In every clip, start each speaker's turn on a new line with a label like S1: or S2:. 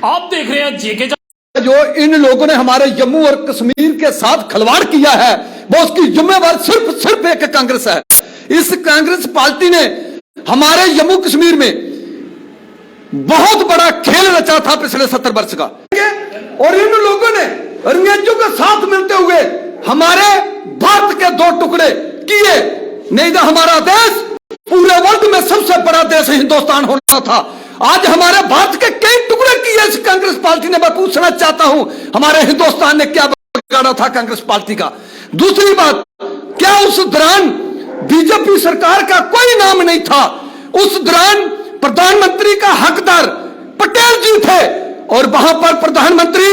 S1: आप देख रहे हैं जेके।
S2: जो इन लोगों ने हमारे जम्मू और कश्मीर के साथ खिलवाड़ किया है वो उसकी जिम्मेवार सिर्फ एक कांग्रेस है। इस कांग्रेस पार्टी ने हमारे जम्मू कश्मीर में बहुत बड़ा खेल रचा था पिछले 70 वर्ष का, और इन लोगों ने अंग्रेजों के साथ मिलते हुए हमारे भारत के 2 टुकड़े किए। नहीं तो हमारा देश पूरे वर्ल्ड में सबसे बड़ा देश हिंदुस्तान होना था। आज हमारे भारत के कई टुकड़े किए इस कांग्रेस पार्टी ने। मैं पूछना चाहता हूं हमारे हिंदुस्तान ने क्या बिगाड़ा था कांग्रेस पार्टी का। दूसरी बात, क्या उस दौरान बीजेपी सरकार का कोई नाम नहीं था? उस दौरान प्रधानमंत्री का हकदार पटेल जी थे, और वहां पर प्रधानमंत्री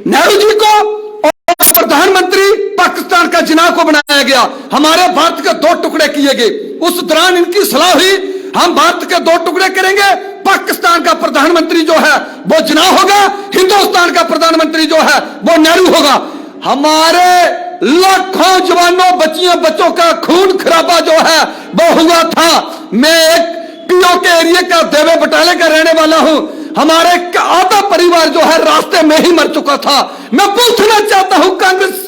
S2: नेहरू जी को और प्रधानमंत्री पाकिस्तान का जिन्ना को बनाया गया। हमारे भारत के 2 टुकड़े किए गए। उस दौरान इनकी सलाह हुई हम भारत के 2 टुकड़े करेंगे, पाकिस्तान का प्रधानमंत्री जो है वो जिन्ना होगा, हिंदुस्तान का प्रधानमंत्री जो है वो नेहरू होगा। हमारे लाखों जवानों बच्चों का खून खराबा जो है वो हुआ था। मैं एक पीओ के एरिया का देवे बटाले का रहने वाला हूं। हमारे आधा परिवार जो है रास्ते में ही मर चुका था। मैं पूछना चाहता हूं कांग्रेस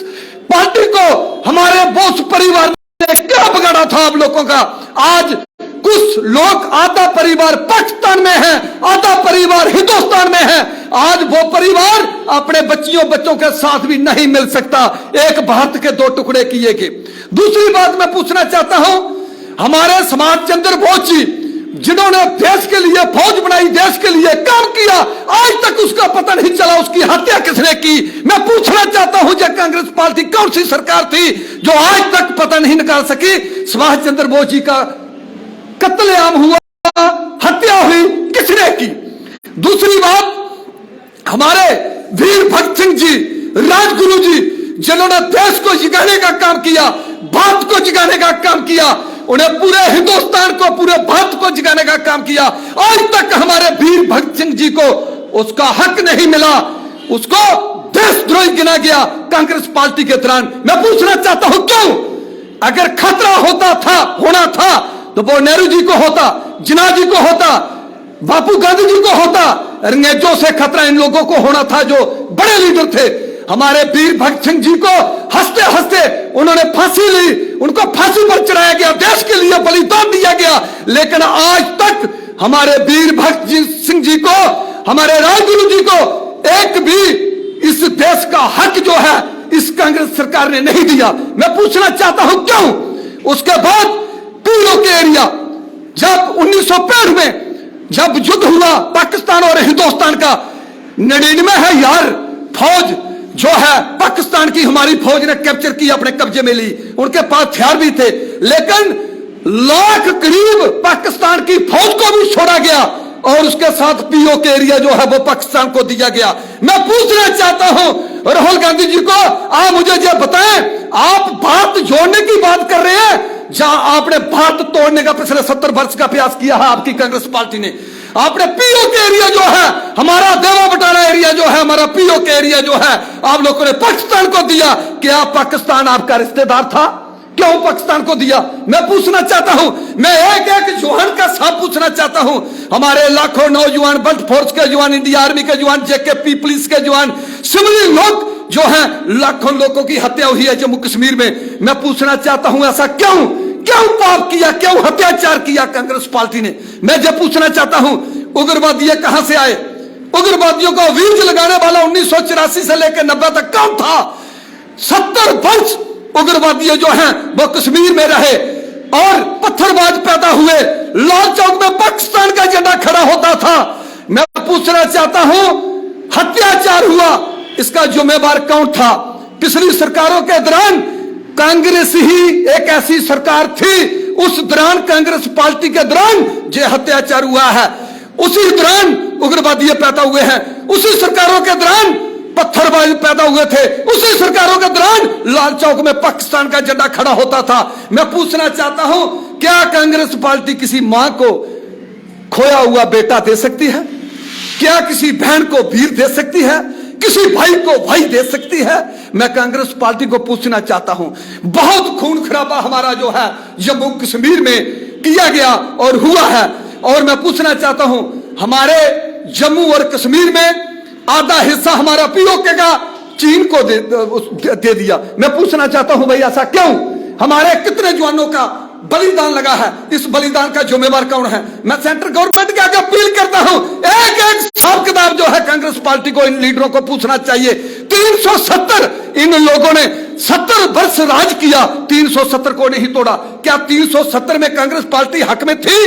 S2: पार्टी को, हमारे बोस परिवार ने क्या बिगाड़ा था आप लोगों का? आज कुछ लोग, आधा परिवार पाकिस्तान में है, आधा परिवार हिंदुस्तान में है। आज वो परिवार अपने बच्चों के साथ भी नहीं मिल सकता। एक भारत के 2 टुकड़े किए गए। दूसरी बात मैं पूछना चाहता हूं, हमारे समाज चंद्र बोस जी जिन्होंने देश के लिए फौज बनाई, देश के लिए काम किया, आज तक उसका पता नहीं चला उसकी हत्या किसने की। मैं पूछना चाहता हूं जो कांग्रेस पार्टी कौन सी सरकार थी जो आज तक पता नहीं निकाल सकी सुभाष चंद्र बोस जी का कत्लेआम हुआ, हत्या हुई, किसने की? दूसरी बात, हमारे वीर भगत सिंह जी, राजगुरु जी जिन्होंने देश को जगाने का काम किया, भारत को जगाने का काम किया, उन्हें पूरे हिंदुस्तान को, पूरे भारत को जगाने का काम किया। आज तक हमारे वीर भगत सिंह जी को उसका हक नहीं मिला, उसको देशद्रोही गिना गया कांग्रेस पार्टी के दौरान। मैं पूछना चाहता हूं क्यों? अगर खतरा होना था तो वो नेहरू जी को होता, जिन्ना जी को होता, बापू गांधी जी को होता। अंग्रेजों से खतरा इन लोगों को होना था जो बड़े लीडर थे। हमारे वीर भगत सिंह जी को हंसते हंसते उन्होंने फांसी ली, उनको फांसी पर चढ़ाया गया, देश के लिए बलिदान दिया गया। लेकिन आज तक हमारे वीर भगत सिंह जी को, हमारे राजगुरु जी को एक भी इस देश का हक जो है इस कांग्रेस सरकार ने नहीं दिया। मैं पूछना चाहता हूं क्यों? उसके बाद पीओ के एरिया, जब 1965 में जब युद्ध हुआ पाकिस्तान और हिंदुस्तान का, 99,000 फौज जो है पाकिस्तान की हमारी फौज ने कैप्चर की, अपने कब्जे में ली। उनके पास हथियार भी थे, लेकिन लाख करीब पाकिस्तान की फौज को भी छोड़ा गया और उसके साथ पीओ के एरिया जो है वो पाकिस्तान को दिया गया। मैं पूछना चाहता हूं राहुल गांधी जी को, आप मुझे ये बताएं, आप भारत जोड़ने की बात कर रहे हैं जहां आपने भारत तोड़ने का पिछले 70 वर्ष का प्रयास किया है आपकी कांग्रेस पार्टी ने। आपने पीओ के एरिया जो है, हमारा देवा बटाला एरिया जो है, हमारा पीओ के एरिया जो है, आप लोगों ने पाकिस्तान को दिया। क्या पाकिस्तान आपका रिश्तेदार था? क्यों पाकिस्तान को दिया? मैं पूछना चाहता हूं, मैं एक जवान का साथ पूछना चाहता हूं। हमारे लाखों नौजवान, बल्ट फोर्स के जवान, इंडिया आर्मी के जवान, जेकेपी पुलिस के जवान, सिविलियन लोग जो हैं, लाखों लोगों की हत्या हुई है जम्मू कश्मीर में। मैं पूछना चाहता हूं ऐसा क्यों पाप किया, क्यों अत्याचार किया कांग्रेस पार्टी ने? मैं जब पूछना चाहता हूं उग्रवादी कहां से आए? उग्रवादियों को वीज लगाने वाला 1984 से लेकर 90 तक कौन था? 70 वर्ष उग्रवादी जो हैं वो कश्मीर में रहे और पत्थरबाज पैदा हुए। लाल चौक में पाकिस्तान का झंडा खड़ा होता था। मैं पूछना चाहता हूं अत्याचार हुआ, इसका जिम्मेवार कौन था? पिछली सरकारों के दौरान कांग्रेस ही एक ऐसी सरकार थी, उस दौरान कांग्रेस पार्टी के दौरान जो अत्याचार हुआ है, उसी दौरान उग्रवादी पैदा हुए हैं, उसी सरकारों के दौरान पत्थरबाज पैदा हुए थे, उसी सरकारों के दौरान लाल चौक में पाकिस्तान का झंडा खड़ा होता था। मैं पूछना चाहता हूं क्या कांग्रेस पार्टी किसी मां को खोया हुआ बेटा दे सकती है? क्या किसी बहन को वीर दे सकती है? किसी भाई को भाई दे सकती है? मैं कांग्रेस पार्टी को पूछना चाहता हूं, बहुत खून खराबा हमारा जो है जम्मू कश्मीर में किया गया और हुआ है। और मैं पूछना चाहता हूं हमारे जम्मू और कश्मीर में आधा हिस्सा हमारा पीओके का चीन को दे दिया। मैं पूछना चाहता हूं भाई ऐसा क्यों? हमारे कितने जवानों का बलिदान लगा है, इस बलिदान का जिम्मेवार कौन है? मैं सेंट्रल गवर्नमेंट के आगे अपील करता हूं, एक एक हिसाब किताब जो है कांग्रेस पार्टी को, इन लीडरों को पूछना चाहिए। 370 इन लोगों ने 70 वर्ष राज किया, 370 को नहीं तोड़ा। क्या 370 में कांग्रेस पार्टी हक में थी?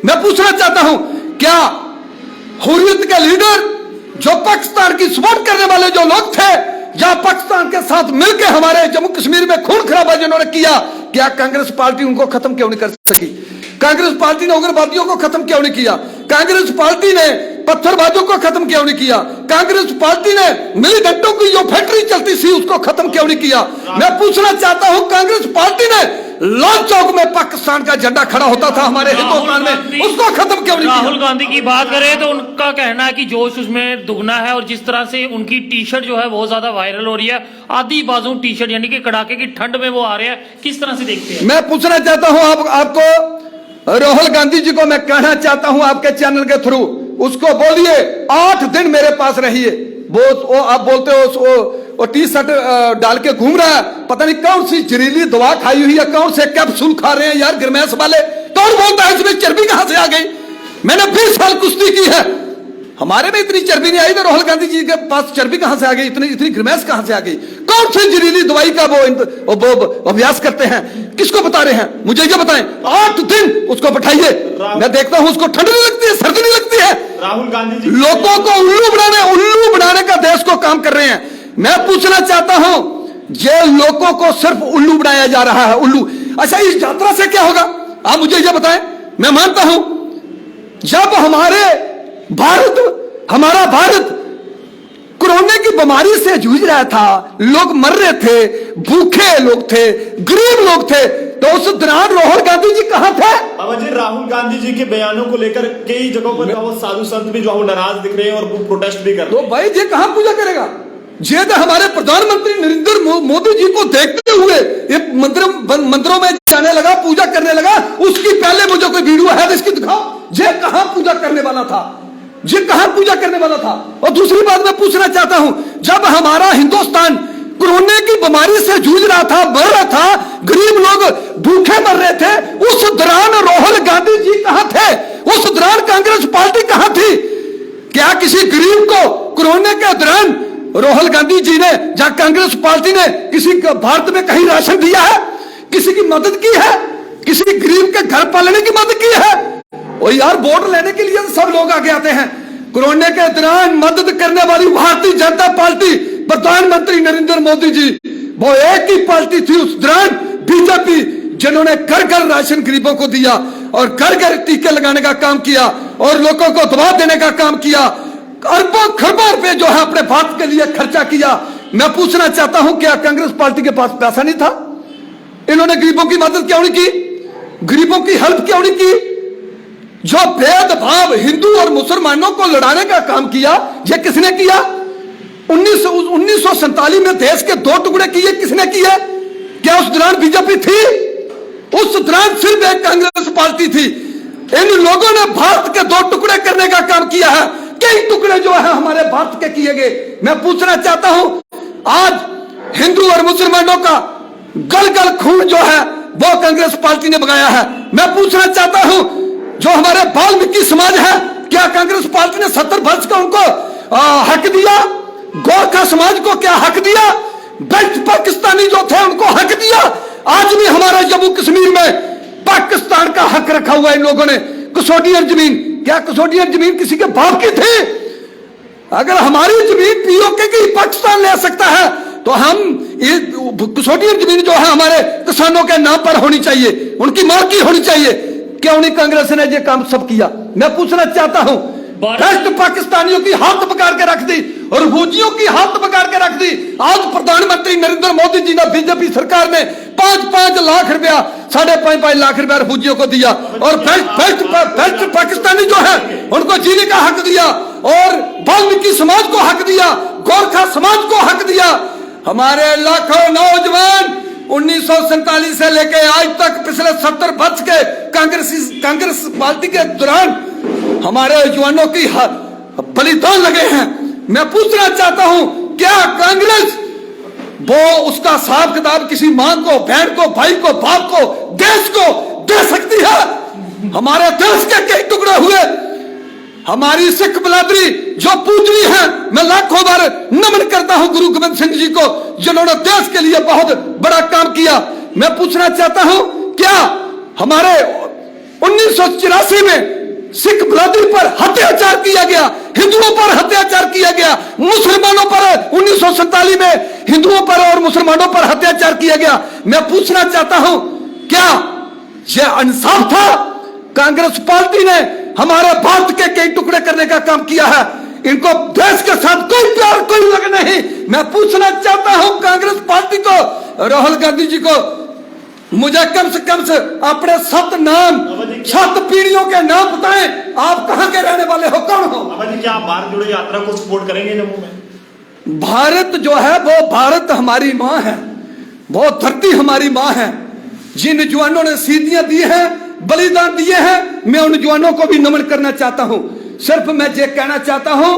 S2: मैं पूछना चाहता हूं, क्या हुर्रियत के लीडर जो पाकिस्तान की सपोर्ट करने वाले जो लोग थे, या पाकिस्तान के साथ मिलकर हमारे जम्मू कश्मीर में खून खराबा जिन्होंने किया, क्या कांग्रेस पार्टी उनको खत्म क्यों नहीं कर सकी? कांग्रेस पार्टी ने उग्रवादियों को खत्म क्यों नहीं किया? कांग्रेस पार्टी ने पत्थरबाजों को खत्म क्यों नहीं किया? कांग्रेस पार्टी ने मिलीटेंटों की जो फैक्ट्री चलती थी उसको खत्म क्यों नहीं किया? मैं पूछना चाहता हूं, कांग्रेस पार्टी ने लाल चौक में पाकिस्तान का झंडा खड़ा होता था हमारे हिंदुस्तान में, उसको खत्म क्यों नहीं किया?
S1: राहुल गांधी की बात करें तो उनका कहना है कि जोश उसमें दुगना है, और जिस तरह से उनकी टी शर्ट जो है बहुत ज्यादा वायरल हो रही है, आधी बाजू टी शर्ट, यानी कि कड़ाके की ठंड में वो आ रहे हैं, किस तरह से देखते हैं?
S2: मैं पूछना चाहता हूं आपको, राहुल गांधी जी को मैं कहना चाहता हूं आपके चैनल के थ्रू, उसको बोलिए 8 दिन मेरे पास रहिए। वो आप बोलते हो वो टी शर्ट डाल के घूम रहा है, पता नहीं कौन सी जहरीली दवा खाई हुई है, कौन से कैप्सूल खा रहे हैं यार गिरमैश वाले। कौन बोलता है इसमें चर्बी कहां से आ गई? मैंने 20 साल कुश्ती की है, हमारे में इतनी चर्बी नहीं आई, तो राहुल गांधी जी के पास चर्बी कहां से आ गई? इतनी गिरमैश कहां से आ गई? कौन सी जहरीली दवाई का वो अभ्यास करते हैं? किसको बता रहे हैं? मुझे ये बताएं। 8 दिन उसको बैठाइए, मैं देखता हूं उसको ठंड नहीं लगती है, सर्दी नहीं लगती है।
S3: राहुल गांधी जी
S2: लोगों को उल्लू बनाने का देश को काम कर रहे हैं। मैं पूछना चाहता हूं, ये लोगों को सिर्फ उल्लू बनाया जा रहा है, उल्लू। अच्छा, इस यात्रा से क्या होगा आप मुझे ये बताएं। मैं मानता हूं जब हमारा भारत कोरोना की बीमारी से जूझ रहा था, लोग मर रहे थे, भूखे लोग थे, गरीब लोग थे, तो उस दौरान राहुल गांधी जी कहां थे?
S3: बाबा जी, राहुल गांधी जी के बयानों को लेकर कई जगहों पर वो साधु संत भी जो है नाराज दिख रहे हैं और वो प्रोटेस्ट भी कर रहे हैं।
S2: तो भाई ये कहां पूजा करेगा? ये तो हमारे प्रधानमंत्री नरेंद्र मोदी जी को देखते हुए ये मंदिरों में जाने लगा, पूजा करने लगा। उसकी पहले मुझे कोई वीडियो है इसकी दिखाओ, ये कहां पूजा करने वाला था? ये कहां पूजा करने वाला था? और दूसरी बात मैं पूछना चाहता हूं, जब हमारा हिंदुस्तान कोरोना की बीमारी से जूझ रहा था, मर रहा था, गरीब लोग भूखे मर रहे थे, उस दौरान राहुल गांधी जी कहां थे? उस दौरान कांग्रेस पार्टी कहां थी? क्या किसी गरीब को कोरोना के दौरान राहुल गांधी जी ने या कांग्रेस पार्टी ने किसी भारत में कहीं राशन दिया है? किसी की मदद की है? किसी गरीब के घर पालने की मदद की है? और यार वोट लेने के लिए सब लोग आगे आते हैं। कोरोना के दौरान मदद करने वाली भारतीय जनता पार्टी, प्रधानमंत्री नरेंद्र मोदी जी, वो एक ही पार्टी थी उस दौरान, बीजेपी, जिन्होंने घर घर राशन गरीबों को दिया और घर घर टीके लगाने का काम किया और लोगों को दवा देने का काम किया। अरबों खरबों रुपए जो है अपने भारत के लिए खर्चा किया। मैं पूछना चाहता हूं, क्या कांग्रेस पार्टी के पास पैसा नहीं था? इन्होंने गरीबों की मदद क्यों नहीं की? गरीबों की हेल्प क्यों नहीं की? जो भेदभाव हिंदू और मुसलमानों को लड़ाने का काम किया, यह किसने किया? 1947 में देश के 2 टुकड़े किए, किसने किए? क्या उस दौरान बीजेपी थी? उस दौरान सिर्फ एक कांग्रेस पार्टी थी। इन लोगों ने भारत के 2 टुकड़े करने का काम किया है। कई टुकड़े जो है हमारे भारत के किए गए। मैं पूछना चाहता हूं, आज हिंदू और मुसलमानों का गल गल खून जो है वो कांग्रेस पार्टी ने बगाया है। मैं पूछना चाहता हूं, जो हमारे वाल्मीकि समाज है, क्या कांग्रेस पार्टी ने 70 वर्ष का उनको हक दिया? गोरखा समाज को क्या हक दिया? बेल्ट पाकिस्तानी जो थे उनको हक दिया? आज भी हमारा जम्मू कश्मीर में पाकिस्तान का हक रखा हुआ है इन लोगों ने। कसौटियन जमीन, क्या कसौटियन जमीन किसी के बाप की थी? अगर हमारी जमीन पीओके की पाकिस्तान ले सकता है तो हम कसौटियन जमीन जो है हमारे किसानों के नाम पर होनी चाहिए, उनकी मालकी होनी चाहिए। क्यों नहीं कांग्रेस ने ये काम सब किया? मैं पूछना चाहता हूं, भ्रष्ट पाकिस्तानियों की हाथ पकड़ के रख दी और फौजियों की हाथ पकड़ के रख दी। आज प्रधानमंत्री नरेंद्र मोदी जी ने, बीजेपी सरकार ने 5-5 लाख रुपया, 5.5 लाख रुपया फौजियों को दिया और भ्रष्ट पाकिस्तानी जो है उनको जीने का हक दिया और वाल्मीकि समाज को हक दिया, गोरखा समाज को हक दिया। हमारे लाखों नौजवान 1947 से लेकर आज तक पिछले 70 वर्ष के कांग्रेस पार्टी के दौरान हमारे जवानों की बलिदान लगे हैं। मैं पूछना चाहता हूं, क्या कांग्रेस वो उसका हिसाब किताब किसी मां को, बहन को, भाई को, बाप को, देश को दे सकती है? हमारे देश के कई टुकड़े हुए, हमारी सिख बिरादरी जो पूजनी है, मैं लाखों बार नमन करता हूं गुरु गोविंद सिंह जी को, जिन्होंने देश के लिए बहुत बड़ा काम किया। मैं पूछना चाहता हूं, क्या हमारे 1984 में सिख बिरादरी पर अत्याचार किया गया, हिंदुओं पर अत्याचार किया गया, मुसलमानों पर 1947 में हिंदुओं पर और मुसलमानों पर अत्याचार किया गया? मैं पूछना चाहता हूं, क्या यह इंसाफ था? कांग्रेस पार्टी ने हमारे भारत के कई टुकड़े करने का काम किया है। इनको देश के साथ कोई प्यार, कोई लग नहीं। मैं पूछना चाहता हूं कांग्रेस पार्टी को, राहुल गांधी जी को, मुझे कम से कम से अपने 7 नाम, 7 पीढ़ियों के नाम बताएं। आप कहां के रहने वाले हो, कौन हो?
S3: बाबा जी, क्या आप भारत जोड़ो यात्रा को सपोर्ट करेंगे जम्मू में?
S2: भारत जो है वो भारत हमारी मां है, वो धरती हमारी मां है। जिन जवानों ने शहीदियां दी हैं, बलिदान दिए हैं, मैं उन जवानों को भी नमन करना चाहता हूं। सिर्फ मैं ये कहना चाहता हूं,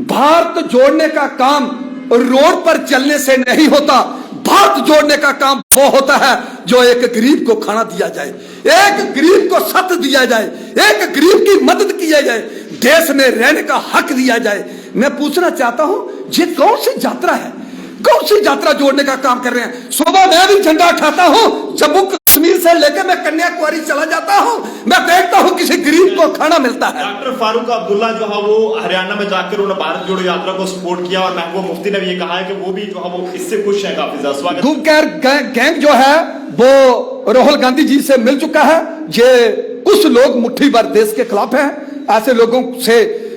S2: भारत जोड़ने का काम रोड पर चलने से नहीं होता। भारत जोड़ने का काम वो होता है जो एक गरीब को खाना दिया जाए, एक गरीब को सत्य दिया जाए, एक गरीब की मदद किया जाए, देश में रहने का हक दिया जाए। मैं पूछना चाहता हूं, ये कौन सी यात्रा है, कौन सी यात्रा जोड़ने का काम कर रहे हैं? सुबह मैं भी झंडा उठाता हूं, जम्मू कश्मीर से लेकर मैं कन्याकुमारी चला जाता हूं, मैं देखता हूं किसी गरीब को खाना मिलता है।
S3: डॉक्टर फारूक अब्दुल्ला जो है वो हरियाणा में जाकर उन्होंने भारत जोड़ो यात्रा को सपोर्ट किया और महबूबा मुफ्ती ने भी ये कहा है कि वो भी जो है वो इससे खुश है काफी ज्यादा। स्वागत।
S2: गुपकर गैंग जो है वो राहुल गांधी जी से मिल चुका है। ये कुछ लोग मुट्ठी भर देश के खिलाफ हैं। ऐसे लोगों से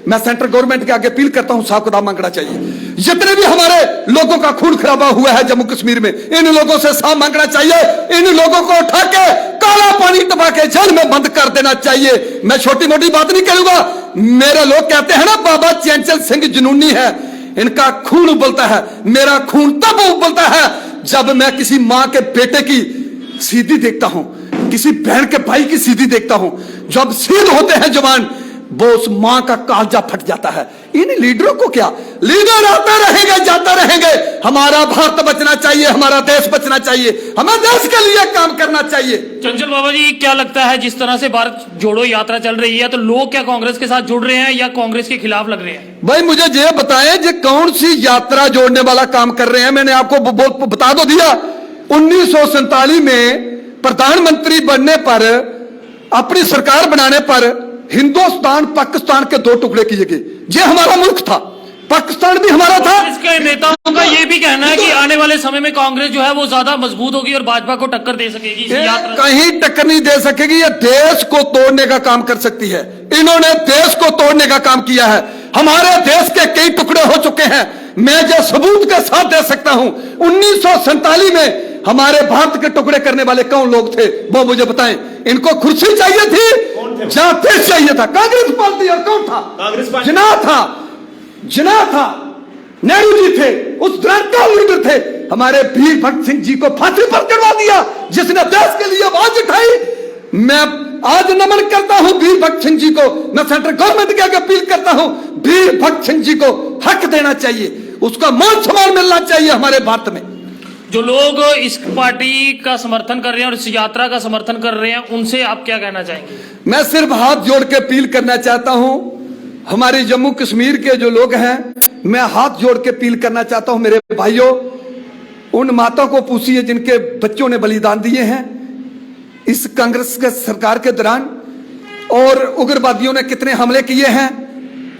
S2: मैं सेंट्रल गवर्नमेंट के आगे अपील करता हूं, हिसाब किताब मांगना चाहिए। जितने भी हमारे लोगों का खून खराबा हुआ है जम्मू कश्मीर में, इन लोगों से हिसाब मांगना चाहिए। इन लोगों को उठा के काला पानी टपा के जेल में बंद कर देना चाहिए। मैं छोटी मोटी बात नहीं करूंगा। मेरे लोग कहते हैं ना, बाबा चंचल सिंह जुनूनी है, इनका खून उबलता है। मेरा खून तब उबलता है जब मैं किसी मां के बेटे की सीधी देखता हूं, किसी बहन के भाई की सीधी देखता हूं। जब शहीद होते हैं जवान, वो उस मां का कालजा फट जाता है। इन लीडरों को क्या, लीडर आते रहेंगे जाते रहेंगे। हमारा भारत बचना चाहिए, हमारा देश बचना चाहिए, हमें देश के लिए काम करना चाहिए।
S1: चंचल बाबा जी, क्या लगता है जिस तरह से भारत जोड़ो यात्रा चल रही है, तो लोग क्या कांग्रेस के साथ जुड़ रहे हैं या कांग्रेस के खिलाफ लग रहे हैं?
S2: भाई मुझे ये बताएं, ये कौन सी यात्रा जोड़ने वाला काम कर रहे हैं? मैंने आपको बता दो दिया। 1947 में प्रधानमंत्री बनने पर, अपनी सरकार बनाने पर हिंदुस्तान पाकिस्तान के 2 टुकड़े किए गए। ये हमारा मुल्क था, पाकिस्तान भी हमारा था।
S1: इसके नेताओं का ये भी कहना है कि आने वाले समय में कांग्रेस जो है वो ज्यादा मजबूत होगी और भाजपा को टक्कर दे सकेगी। इस यात्रा
S2: कहीं टक्कर नहीं दे सकेगी। ये देश को तोड़ने का काम कर सकती है। इन्होंने देश को तोड़ने का काम किया है। हमारे देश के कई टुकड़े हो चुके हैं। मैं जो सबूत के साथ दे सकता हूं, 1947 में हमारे भारत के टुकड़े करने वाले कौन लोग थे, वो मुझे बताएं। इनको कुर्सी चाहिए थी, जहां देश चाहिए था? कांग्रेस पार्टी। और कौन था?
S3: कांग्रेस पार्टी।
S2: जिन्ना था, नेहरू जी थे, उस दौरान क्या लीडर थे? हमारे वीर भगत सिंह जी को फांसी पर चढ़वा दिया, जिसने देश के लिए आवाज उठाई। मैं आज नमन करता हूं वीर भगत सिंह जी को। मैं सेंट्रल गवर्नमेंट के आगे अपील करता हूं, वीर भगत सिंह जी को हक देना चाहिए, उसका मान सम्मान मिलना चाहिए हमारे भारत में।
S1: जो लोग इस पार्टी का समर्थन कर रहे हैं और इस यात्रा का समर्थन कर रहे हैं, उनसे आप क्या कहना चाहेंगे?
S2: मैं सिर्फ हाथ जोड़ के अपील करना चाहता हूं, हमारे जम्मू कश्मीर के जो लोग हैं, मैं हाथ जोड़ के अपील करना चाहता हूं, मेरे भाइयों, उन माताओं को पूछिए जिनके बच्चों ने बलिदान दिए हैं इस कांग्रेस के सरकार के दौरान। और उग्रवादियों ने कितने हमले किए हैं,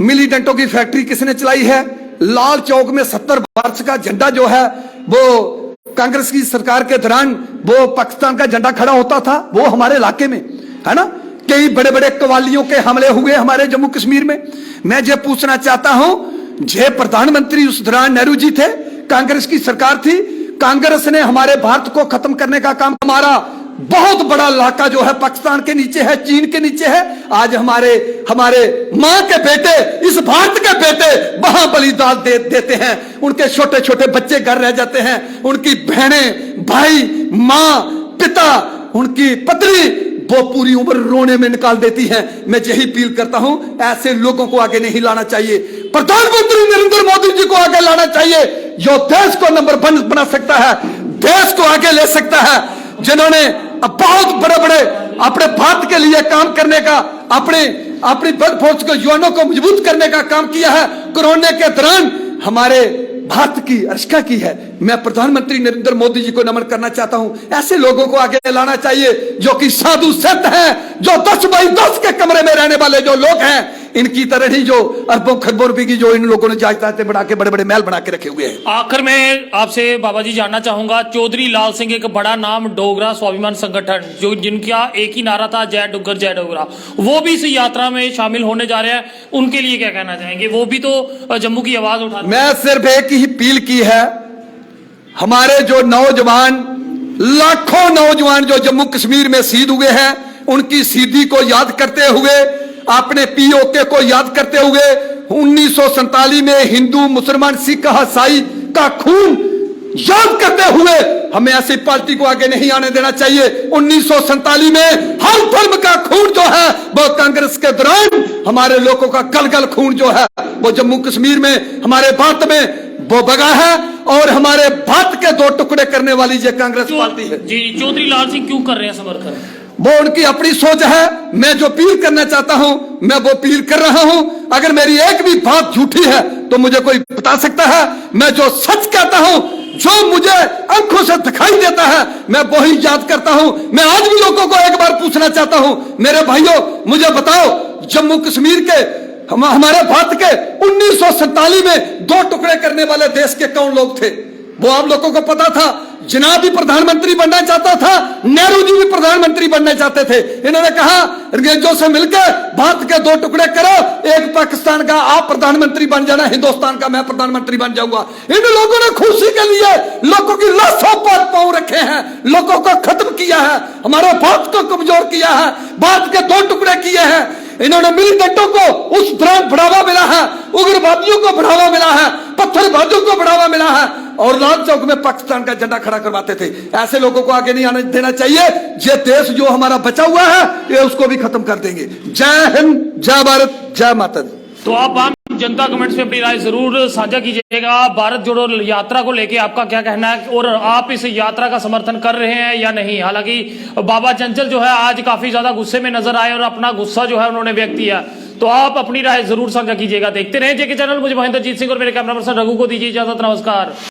S2: मिलीटेंटों की फैक्ट्री किसने चलाई है। लाल चौक में 70 वर्ष का झंडा जो है वो कांग्रेस की सरकार के दौरान वो पाकिस्तान का झंडा खड़ा होता था, वो हमारे इलाके में है ना। कई बड़े बड़े कवालियों के हमले हुए हमारे जम्मू कश्मीर में। मैं ये पूछना चाहता हूं, जे प्रधानमंत्री उस दौरान नेहरू जी थे, कांग्रेस की सरकार थी। कांग्रेस ने हमारे भारत को खत्म करने का काम, हमारा बहुत बड़ा इलाका जो है पाकिस्तान के नीचे है, चीन के नीचे है। आज हमारे मां के बेटे, इस भारत के बेटे वहां बलिदान देते हैं। उनके छोटे छोटे बच्चे घर रह जाते हैं, उनकी बहनें, भाई, मां, पिता, उनकी पत्नी वो पूरी उम्र रोने में निकाल देती हैं। मैं यही अपील करता हूं, ऐसे लोगों को आगे नहीं लाना चाहिए। प्रधानमंत्री नरेंद्र मोदी जी को आगे लाना चाहिए, जो देश को नंबर 1 बना सकता है, देश को आगे ले सकता है, जिन्होंने बहुत बड़े बड़े अपने भारत के लिए काम करने का, अपनी बल फोर्स को, युवाओं को मजबूत करने का काम किया है। कोरोना के दौरान हमारे भारत की रक्षा की है। मैं प्रधानमंत्री नरेंद्र मोदी जी को नमन करना चाहता हूं। ऐसे लोगों को आगे लाना चाहिए जो कि साधु संत हैं, जो 10 बाई 10 के कमरे में रहने वाले जो लोग हैं, इनकी तरह ही जो अरबों खरबों रुपए की जो इन लोगों ने जायदादें बना के बड़े बड़े महल बना के रखे हुए हैं।
S1: आखिर में आपसे बाबा जी जानना चाहूंगा, चौधरी लाल सिंह एक बड़ा नाम डोगरा स्वाभिमान संगठन, जो जिनका एक ही नारा था जय डुग्गर जय डोगरा, वो भी इस यात्रा में शामिल होने जा रहे हैं। उनके लिए क्या कहना चाहेंगे? वो भी तो जम्मू की आवाज उठा।
S2: मैं सिर्फ एक ही अपील की है, हमारे जो नौजवान, लाखों नौजवान जो जम्मू कश्मीर में शहीद हुए हैं, उनकी शहीदी को याद करते हुए, अपने पीओके को याद करते हुए, 1947 में हिंदू मुसलमान सिख ईसाई का खून याद करते हुए हमें ऐसी पार्टी को आगे नहीं आने देना चाहिए। 1947 में हर धर्म का खून जो है वो कांग्रेस के दौरान हमारे लोगों का गल खून जो है वो जम्मू कश्मीर में, हमारे भारत में वो बगा है, और हमारे भारत के 2 टुकड़े करने वाली ये कांग्रेस पार्टी है।
S1: जी, चौधरी लाल सिंह क्यों कर रहे हैं समर्थन?
S2: वो उनकी अपनी सोच है। मैं जो अपील करना चाहता हूं, मैं वो अपील कर रहा हूं। अगर मेरी एक भी बात झूठी है तो मुझे कोई बता सकता है। मैं जो सच कहता हूं, जो मुझे आंखों से दिखाई देता है, मैं वही याद करता हूं। मैं आज भी लोगों को एक बार पूछना चाहता हूं, मेरे भाइयों मुझे बताओ, जम्मू कश्मीर के हमारे भारत के 1947 में 2 टुकड़े करने वाले देश के कौन लोग थे? वो आप लोगों को पता था। जिन्ना भी प्रधानमंत्री बनना चाहता था, नेहरू जी भी प्रधानमंत्री बनना चाहते थे। इन्होंने कहा अंग्रेजों से मिलकर भारत के 2 टुकड़े करो, एक पाकिस्तान का आप प्रधानमंत्री बन जाना, हिंदुस्तान का मैं प्रधानमंत्री बन जाऊंगा। इन लोगों ने खुशी के लिए लोगों की लाशों पर पांव रखे हैं, लोगों को खत्म किया है, हमारे भारत को कमजोर किया है, भारत के 2 टुकड़े किए हैं। इन्होंने मिलिटेंटों को उस दौरान बढ़ावा मिला है, उग्रवादियों को बढ़ावा मिला है, पत्थरबाजों को बढ़ावा मिला है, और लाल चौक में पाकिस्तान का झंडा खड़ा करवाते थे। ऐसे लोगों को आगे नहीं आने देना चाहिए। ये देश जो हमारा बचा हुआ है, ये उसको भी खत्म कर देंगे। जय हिंद, जय भारत, जय माता दी।
S1: तो आप आम जनता कमेंट्स में अपनी राय जरूर साझा कीजिएगा। भारत जोड़ो यात्रा को लेके आपका क्या कहना है, और आप इस यात्रा का समर्थन कर रहे हैं या नहीं? हालांकि बाबा चंचल जो है आज काफी ज्यादा गुस्से में नजर आए और अपना गुस्सा जो है उन्होंने व्यक्त किया, तो आप अपनी राय जरूर साझा कीजिएगा। देखते रहे जेके चैनल। मुझे महेंद्रजीत सिंह और मेरे कैमरा पर्सन रघु को दीजिए इजाजत। नमस्कार।